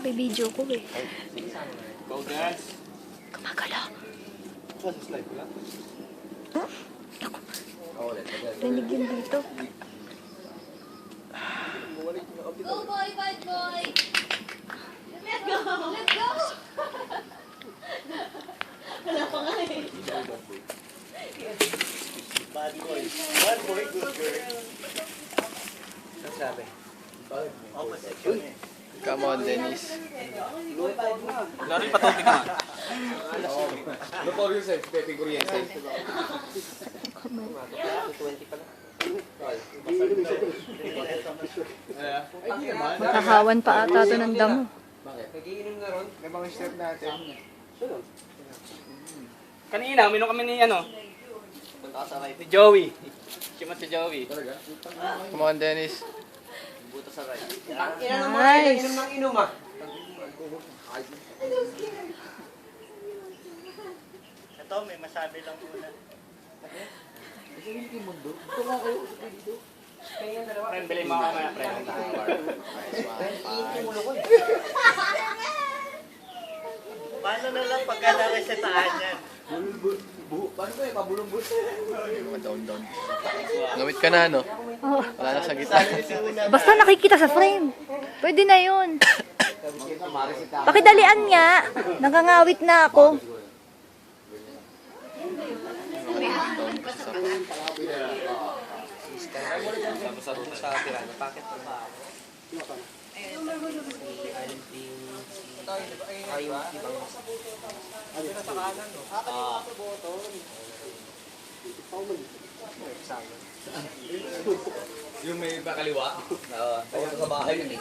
Bibidyo ko eh. Go, guys. Gumagala. Slide ko lang. Huh? Ako. Rinig yun dito. Go boy, bad boy! Let's go! Let's go! Wala pa nga eh. Bad boy. Bad boy, good girl. Ano sabi? Opposite yun eh. Come on, Dennis. Lari patuti ka. Ano po yung sa'yo? Pepe Kuryente. 20 pala. Makahawan pa ata ito ng damo. Nagiinom na ron. May mga step natin. Kanina, uminom kami ni ano? Ni Joey. Simat si Joey. Come on, Dennis. Buto sa right. Nice. Inom ng inom ah. Ito, may masabi lang muna. Friend, bilhin mo ako mamaya, friend. Paano na lang pagka na-resetahan yan? Paano ba yung pabulong-bulong? Down. Ngawit ka na, no? Oh. Wala na sa gitna. Basta nakikita sa frame. Pwede na yun. Pakidalian nga. Nakangawit na ako. Sa tirana, bakit pa? Yung may bakaliwa? Oo. Tayo sa bahay yun eh.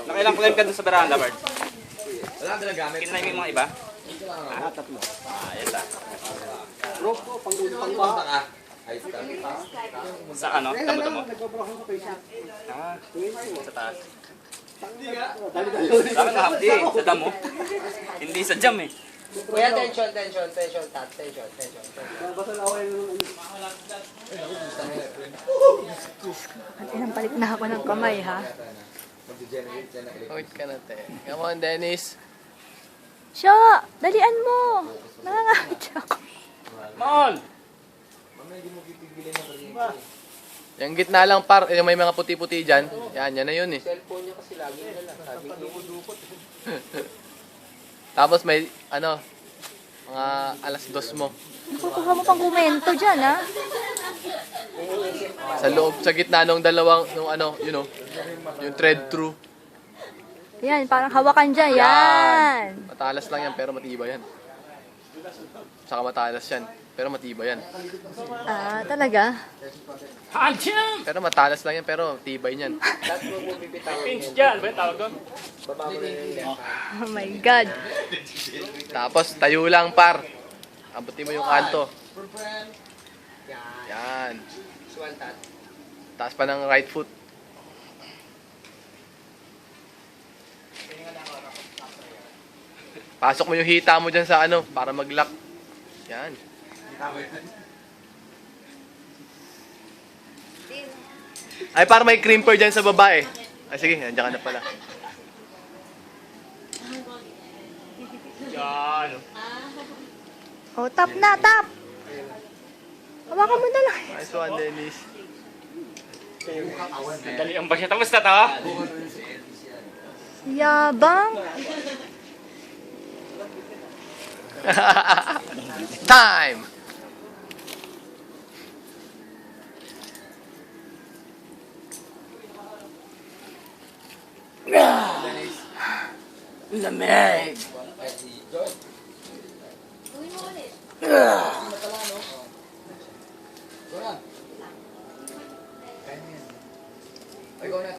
Nakailang claim ka dun sa veranda, Bart? Wala ka nagamit. Kinay mo yung mga iba? Tatlo. Yan lang. Pang-punta ka. Ayos ka. Sa ano? Tamo-tamo? Sa taas. Bakit nakapdi? Sa damo? Hindi sa jam eh. Kuya, tension. Palit na ako ng kamay, ha? Wait ka na, te. Come on, Dennis. Siya! Dalian mo! Nangangawit ako. Mon! Yung gitna lang, par. Yung may mga puti-puti dyan. Yan na yun eh. Cellphone niya kasi lagi na lang. Sabi ko, Tapos may, ano, mga alas 2 mo. Nakukuha mo pang komento dyan, ha? Sa loob, sa gitna nung dalawang, nung ano, you know, yung thread through. Yan, parang hawakan dyan. Yan! Matalas lang yan, pero matibay yan. Saka matalas yan, pero matibay yan. Ah, talaga? Handsome! Pero matalas lang yan, pero tibay yan. lahat mo mo bibitaw. Pinch dyan! Ba yung tawag doon? Baba mo na yung left. Oh my God. Tapos, tayo lang, par. Abutin mo yung kanto. Yan. Yan. Swan tat. Taas pa ng right foot. Pasok mo yung hita mo dyan sa ano, para mag-lock. Yan. Ay, para may crimper dyan sa baba eh. Ay, sige, nandiyan ka na pala. Yan! Oh, tap na, tap! Hawakan mo na lang. Nice one, Dennis. Dali ang ba siya? Tapos na to? Yabang. Time! Lamig! Gawin mo ulit.